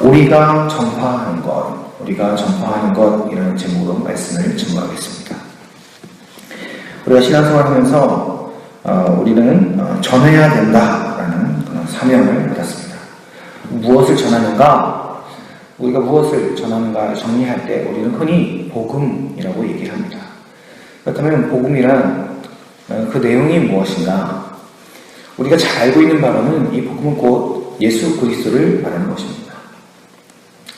우리가 전파하는 것이라는 제목으로 말씀을 증거하겠습니다. 우리가 신앙생활하면서 우리는 전해야 된다라는 그런 사명을 받았습니다. 무엇을 전하는가? 우리가 무엇을 전하는가 정리할 때 우리는 흔히 복음이라고 얘기를 합니다. 그렇다면 복음이란 그 내용이 무엇인가? 우리가 잘 알고 있는 바로는 이 복음은 곧 예수 그리스도를 말하는 것입니다.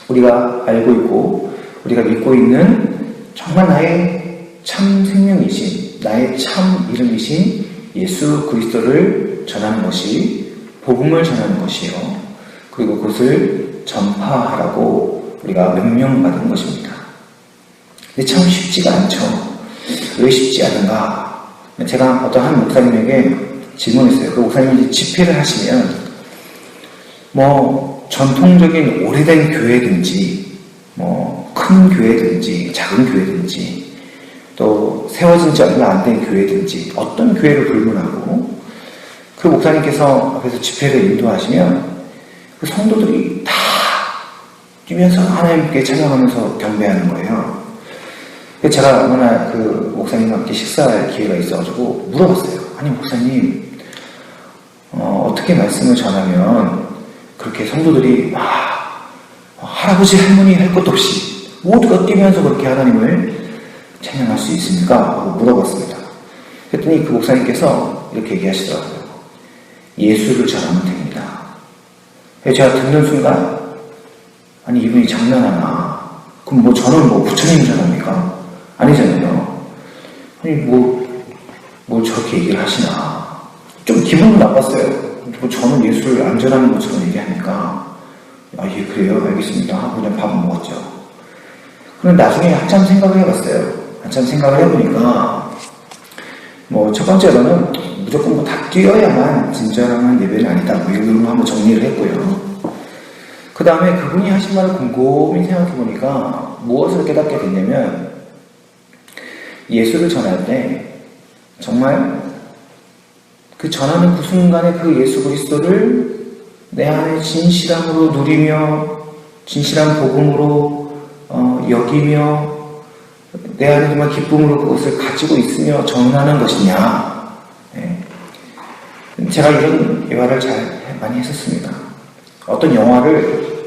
우리가 알고 있고 우리가 믿고 있는 정말 나의 참 생명이신, 나의 참 이름이신 예수 그리스도를 전하는 것이 복음을 전하는 것이요, 그리고 그것을 전파하라고 우리가 명령받은 것입니다. 근데 참 쉽지가 않죠. 왜 쉽지 않은가? 제가 어떤 한 목사님에게 질문했어요. 그 목사님이 집회를 하시면 전통적인 오래된 교회든지 큰 교회든지 작은 교회든지 또 세워진 지 얼마 안 된 교회든지 어떤 교회를 불문하고 그 목사님께서 앞에서 집회를 인도하시면 그 성도들이 다 뛰면서 하나님께 찬양하면서 경배하는 거예요. 그래서 제가 얼마나 그 목사님과 함께 식사할 기회가 있어가지고 물어봤어요. 아니 목사님, 어떻게 말씀을 전하면 그렇게 성도들이 할아버지 할머니 할 것도 없이 모두가 뛰면서 그렇게 하나님을 찬양할 수 있습니까? 하고 물어봤습니다. 그랬더니 그 목사님께서 이렇게 얘기하시더라고요. 예수를 전하면 됩니다. 그래서 제가 듣는 순간, 아니 이분이 장난하나? 그럼 저는 부처님 전합니까? 아니잖아요. 아니 뭘 저렇게 얘기를 하시나? 좀 기분은 나빴어요. 저는 예수를 안 전하는 것처럼 얘기하니까 예 그래요? 알겠습니다 하고 그냥 밥을 먹었죠. 그런데 나중에 한참 생각을 해봤어요. 한참 생각을 해보니까 첫 번째로는 무조건 다 뛰어야만 진정한 예배는 아니다, 이걸로 한번 정리를 했고요. 그 다음에 그분이 하신 말을 곰곰이 생각해보니까 무엇을 깨닫게 됐냐면, 예수를 전할 때 정말 그 전하는 그 순간에 그 예수 그리스도를 내 안에 진실함으로 누리며 진실한 복음으로 여기며 내 안에 정말 기쁨으로 그것을 가지고 있으며 전하는 것이냐. 제가 이런 대화를 많이 했었습니다. 어떤 영화를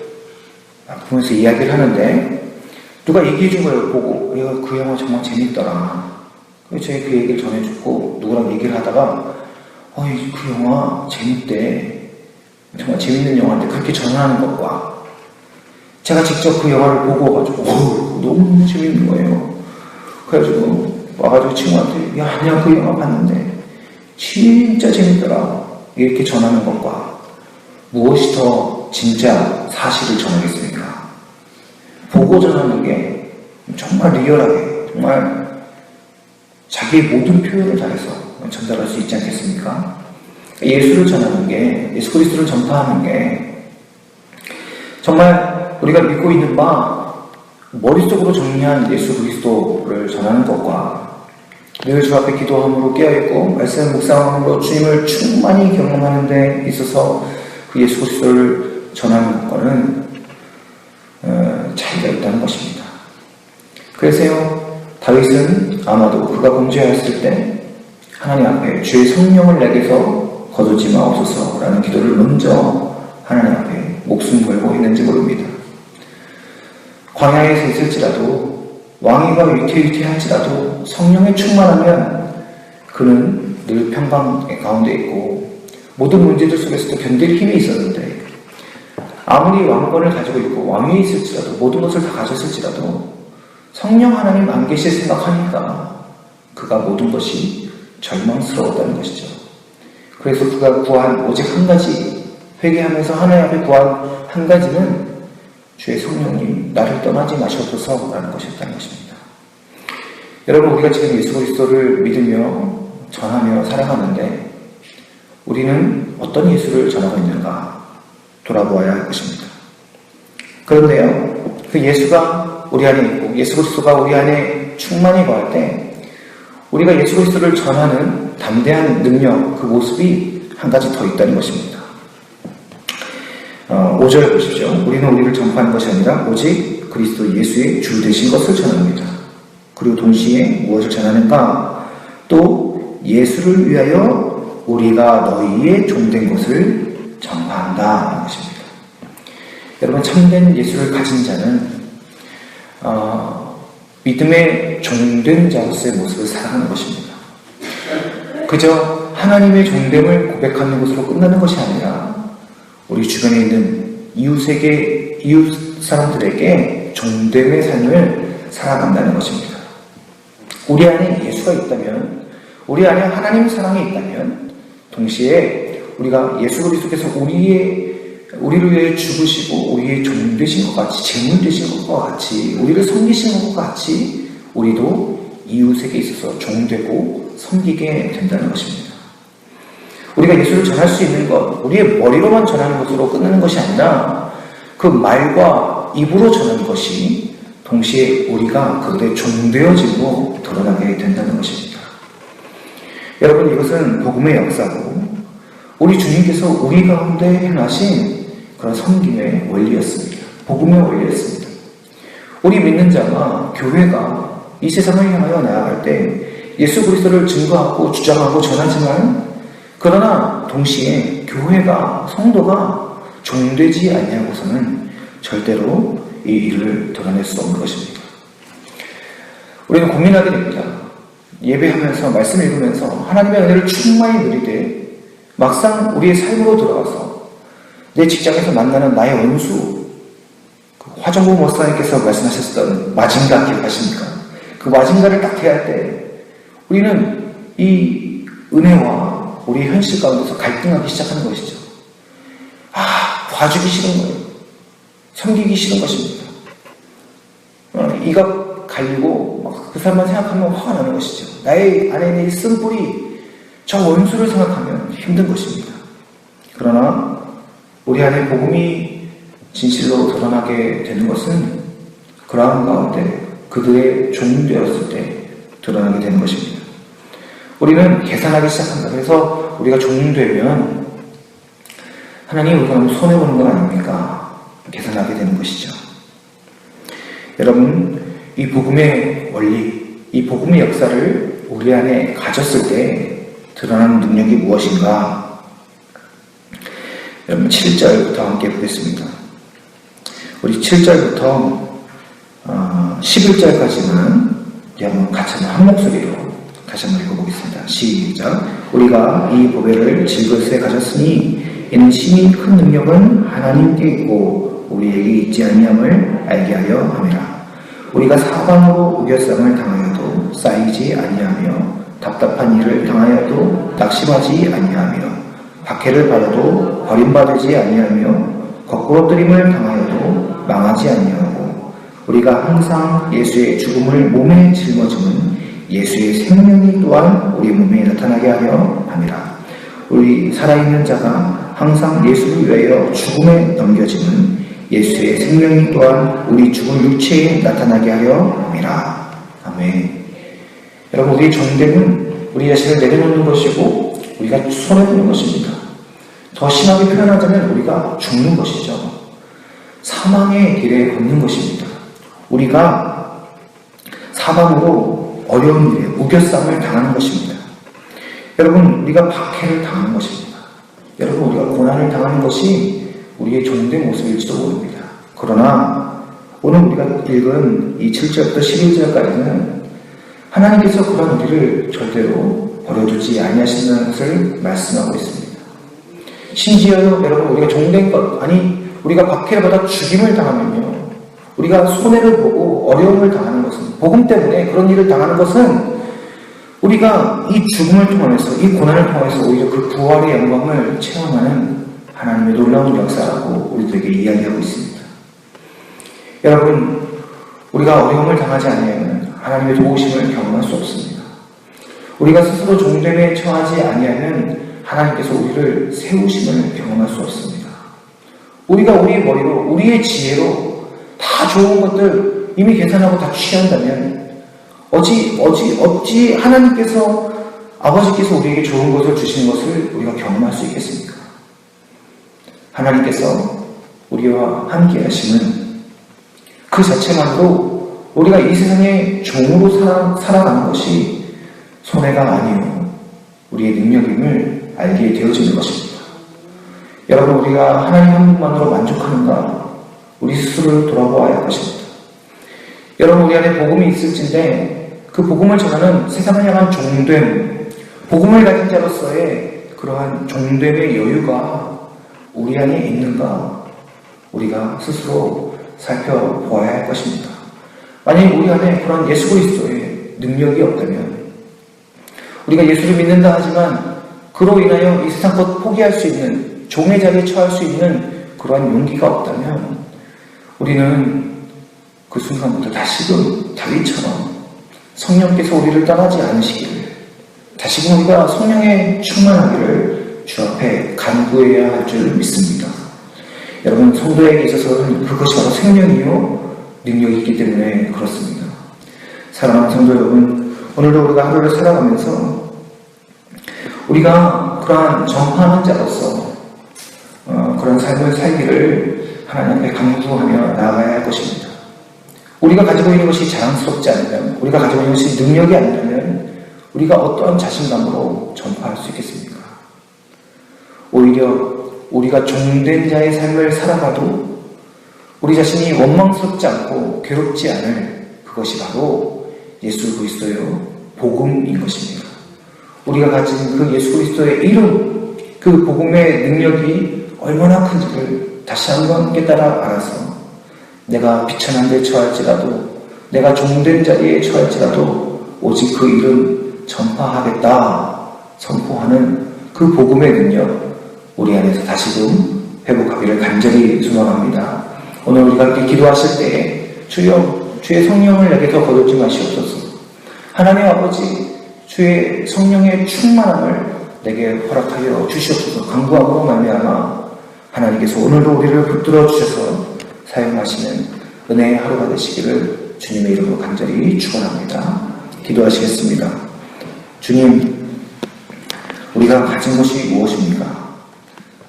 보면서 이야기를 하는데 누가 얘기해 준 거예요. 보고 그 영화 정말 재밌더라. 그래서 제가 그 얘기를 전해줬고 누구랑 얘기를 하다가 그 영화 재밌대. 정말 재밌는 영화인데 그렇게 전하는 것과 제가 직접 그 영화를 보고 와가지고 너무 재밌는 거예요. 그래가지고 와가지고 친구한테 야 그 영화 봤는데 진짜 재밌더라, 이렇게 전하는 것과 무엇이 더 진짜 사실을 전하겠습니까? 보고 전하는 게 정말 리얼하게 정말 자기의 모든 표현을 다해서 전달할 수 있지 않겠습니까? 예수를 전하는 게, 예수 그리스도를 전파하는 게 정말 우리가 믿고 있는 바 머릿속으로 정리한 예수 그리스도를 전하는 것과 늘 주 앞에 기도함으로 깨어있고 말씀 묵상함으로 주님을 충만히 경험하는 데 있어서 그 예수 그리스도를 전하는 것과는 차이가 있다는 것입니다. 그래서요, 다윗은 아마도 그가 범죄하였을 때 하나님 앞에 주의 성령을 내게서 거두지 마옵소서라는 기도를 먼저 하나님 앞에 목숨 걸고 했는지 모릅니다. 광야에서 있을지라도 왕위가 위태위태할지라도 성령에 충만하면 그는 늘 평강 가운데 있고 모든 문제들 속에서도 견딜 힘이 있었는데, 아무리 왕권을 가지고 있고 왕위에 있을지라도 모든 것을 다 가졌을지라도 성령 하나님 안 계실 생각하니까 그가 모든 것이 절망스러웠다는 것이죠. 그래서 그가 구한 오직 한 가지, 회개하면서 하나님 앞에 구한 한 가지는 주의 성령님 나를 떠나지 마시옵소서라는 것이었다는 것입니다. 여러분, 우리가 지금 예수 그리스도를 믿으며 전하며 살아가는데 우리는 어떤 예수를 전하고 있는가 돌아보아야 할 것입니다. 그런데요, 그 예수가 우리 안에 있고 예수 그리스도가 우리 안에 충만히 거할 때 우리가 예수 그리스도를 전하는 담대한 능력, 그 모습이 한 가지 더 있다는 것입니다. 5절 보십시오. 우리는 우리를 전파 고백하는 것이 아니라 오직 그리스도 예수의 주 되신 것을 전합니다. 그리고 동시에 무엇을 전하는가? 또 예수를 위하여 우리가 너희의 종된 것을 전파한다 하는 것입니다. 여러분, 참된 예수를 가진 자는 믿음의 종된 자로서의 모습을 살아가는 것입니다. 그저 하나님의 종됨을 고백하는 것으로 끝나는 것이 아니라 우리 주변에 있는 이웃 사람들에게 종됨의 삶을 살아간다는 것입니다. 우리 안에 예수가 있다면, 우리 안에 하나님 사랑이 있다면, 동시에 우리가 예수 그리스도께서 우리를 위해 죽으시고 우리의 종 되신 것 같이, 제물 되신 것과 같이, 우리를 섬기신 것과 같이 우리도 이웃에게 있어서 종되고 섬기게 된다는 것입니다. 우리가 예수를 전할 수 있는 것, 우리의 머리로만 전하는 것으로 끝나는 것이 아니라 그 말과 입으로 전하는 것이 동시에 우리가 그들의 종되어짐으로 드러나게 된다는 것입니다. 여러분, 이것은 복음의 역사고 우리 주님께서 우리 가운데 행하신 그런 섬김의 원리였습니다. 복음의 원리였습니다. 우리 믿는 자가, 교회가 이 세상을 향하여 나아갈 때 예수 그리스도를 증거하고 주장하고 전하지만, 그러나 동시에 교회가, 성도가 종되지 아니하고서는 절대로 이 일을 드러낼 수 없는 것입니다. 우리는 고민하게 됩니다. 예배하면서, 말씀 읽으면서 하나님의 은혜를 충만히 누리되 막상 우리의 삶으로 들어가서 내 직장에서 만나는 나의 원수, 화정부 목사님께서 말씀하셨던 마징가 기억하십니까? 그 마징가를 딱 대할 때 우리는 이 은혜와 우리의 현실 가운데서 갈등하기 시작하는 것이죠. 봐주기 싫은 거예요. 섬기기 싫은 것입니다. 이가 갈리고 그 사람만 생각하면 화가 나는 것이죠. 나의 안에 있는 이 쓴뿌리, 저 원수를 생각하면 힘든 것입니다. 그러나 우리 안에 복음이 진실로 드러나게 되는 것은 그러한 가운데 그들의 종되었을 때 드러나게 되는 것입니다. 우리는 계산하기 시작한다. 그래서 우리가 종되면 하나님, 우리가 너무 손해보는 건 아닙니까? 계산하게 되는 것이죠. 여러분, 이 복음의 원리, 이 복음의 역사를 우리 안에 가졌을 때 드러나는 능력이 무엇인가? 여러분, 7절부터 함께 보겠습니다. 우리 7절부터 11절까지는 한번 같이 한 목소리로 다시 한번 읽어보겠습니다. 시작. 우리가 이 보배를 질것에 가졌으니 이는 심히 큰 능력은 하나님께 있고 우리에게 있지 아니함을 알게 하려 함이라. 우리가 사방으로 우겨쌈을 당하여도 쌓이지 아니하며 답답한 일을 당하여도 낙심하지 아니하며 박해를 받아도 버림받지 아니하며 거꾸러뜨림을 당하여도 망하지 아니하고 우리가 항상 예수의 죽음을 몸에 짊어지는 예수의 생명이 또한 우리 몸에 나타나게 하려 함이라. 우리 살아있는 자가 항상 예수를 위하여 죽음에 넘겨지는 예수의 생명이 또한 우리 죽은 육체에 나타나게 하려 함이라. 아멘. 여러분, 우리의 종됨은 우리 자신을 내려놓는 것이고 우리가 손해보는 것입니다. 더 심하게 표현하자면 우리가 죽는 것이죠. 사망의 길에 걷는 것입니다. 우리가 사방으로 어려운 일에 우겨쌈을 당하는 것입니다. 여러분, 우리가 박해를 당하는 것입니다. 여러분, 우리가 고난을 당하는 것이 우리의 종된 모습일지도 모릅니다. 그러나 오늘 우리가 읽은 이 7절부터 11절까지는 하나님께서 그런 우리를 절대로 버려두지 아니하신다는 것을 말씀하고 있습니다. 심지어 여러분, 우리가 종된 것, 우리가 박해를 받아 죽임을 당하면요, 우리가 손해를 보고 어려움을 당하는 것은, 복음 때문에 그런 일을 당하는 것은 우리가 이 죽음을 통해서, 이 고난을 통해서 오히려 그 부활의 영광을 체험하는 하나님의 놀라운 역사라고 우리들에게 이야기하고 있습니다. 여러분, 우리가 어려움을 당하지 아니하면 하나님의 도우심을 경험할 수 없습니다. 우리가 스스로 종됨에 처하지 아니하면 하나님께서 우리를 세우심을 경험할 수 없습니다. 우리가 우리의 머리로, 우리의 지혜로 다 좋은 것들 이미 계산하고 다 취한다면 어찌 하나님께서, 아버지께서 우리에게 좋은 것을 주시는 것을 우리가 경험할 수 있겠습니까? 하나님께서 우리와 함께 하심은 그 자체만으로 우리가 이 세상의 종으로 살아가는 것이 손해가 아니요 우리의 능력임을 알게 되어지는 것입니다. 여러분, 우리가 하나님 한 분만으로 만족하는가? 우리 스스로를 돌아보아야 할 것입니다. 여러분, 우리 안에 복음이 있을진데 그 복음을 전하는 세상을 향한 종됨, 복음을 가진 자로서의 그러한 종됨의 여유가 우리 안에 있는가? 우리가 스스로 살펴보아야 할 것입니다. 만약 우리 안에 그러한 예수 그리스도의 능력이 없다면, 우리가 예수를 믿는다 하지만 그로 인하여 이 세상 것 포기할 수 있는, 종의 자리에 처할 수 있는 그러한 용기가 없다면 우리는 그 순간부터 다시금 다윗처럼 성령께서 우리를 떠나지 않으시기를, 다시금 우리가 성령에 충만하기를 주 앞에 간구해야 할 줄 믿습니다. 여러분, 성도에게 있어서는 그것이 바로 생명이요 능력이 있기 때문에 그렇습니다. 사랑하는 성도 여러분, 오늘도 우리가 하루를 살아가면서 우리가 그러한 전파하는 자로서 그런 삶을 살기를 하나님 앞에 간구하며 나아가야 할 것입니다. 우리가 가지고 있는 것이 자랑스럽지 않으면, 우리가 가지고 있는 것이 능력이 아니라면 우리가 어떠한 자신감으로 전파할 수 있겠습니까? 오히려 우리가 종된 자의 삶을 살아가도 우리 자신이 원망스럽지 않고 괴롭지 않을 그것이 바로 예수 그리스도의 복음인 것입니다. 우리가 가진 그 예수 그리스도의 이름, 그 복음의 능력이 얼마나 큰지를 다시 한번 깨달아 알아서 내가 비천한 데 처할지라도, 내가 종된 자리에 처할지라도 오직 그 이름 전파하겠다 선포하는 그 복음의 능력 우리 안에서 다시금 회복하기를 간절히 소망합니다. 오늘 우리가 함께 기도하실 때 주여, 주의 성령을 내게 더 거두지 마시옵소서. 하나님 아버지, 주의 성령의 충만함을 내게 허락하여 주시옵소서. 간구함으로 말미암아 하나님께서 오늘도 우리를 붙들어 주셔서 사용하시는 은혜의 하루가 되시기를 주님의 이름으로 간절히 축원합니다. 기도하시겠습니다. 주님, 우리가 가진 것이 무엇입니까?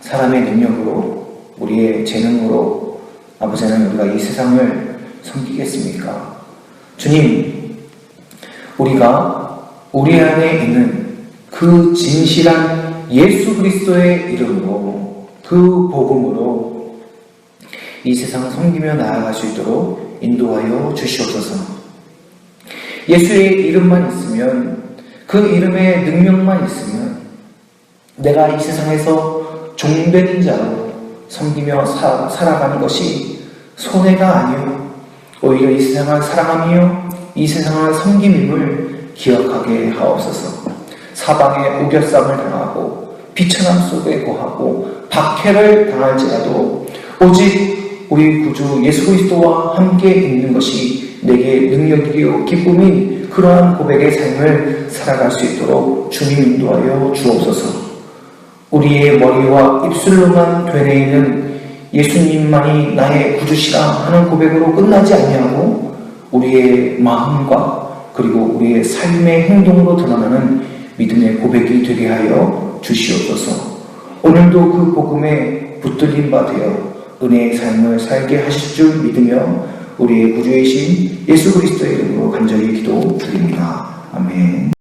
사람의 능력으로, 우리의 재능으로 아버지는 우리가 이 세상을 섬기겠습니까? 주님, 우리가 우리 안에 있는 그 진실한 예수 그리스도의 이름으로, 그 복음으로 이 세상을 섬기며 나아갈 수 있도록 인도하여 주시옵소서. 예수의 이름만 있으면, 그 이름의 능력만 있으면 내가 이 세상에서 종된 자로 섬기며 살아가는 것이 손해가 아니요 오히려 이 세상을 사랑하며 이 세상을 섬김임을 기억하게 하옵소서. 사방에 우겨쌈을 당하고 비천함 속에 거하고 박해를 당할지라도 오직 우리 구주 예수 그리스도와 함께 있는 것이 내게 능력이요 기쁨인 그러한 고백의 삶을 살아갈 수 있도록 주님 인도하여 주옵소서. 우리의 머리와 입술로만 되뇌이는 예수님만이 나의 구주시라 하는 고백으로 끝나지 아니하고 우리의 마음과 그리고 우리의 삶의 행동으로 드러나는 믿음의 고백이 되게 하여 주시옵소서. 오늘도 그 복음에 붙들린 바 되어 은혜의 삶을 살게 하실 줄 믿으며 우리의 구주이신 예수 그리스도의 이름으로 간절히 기도드립니다. 아멘.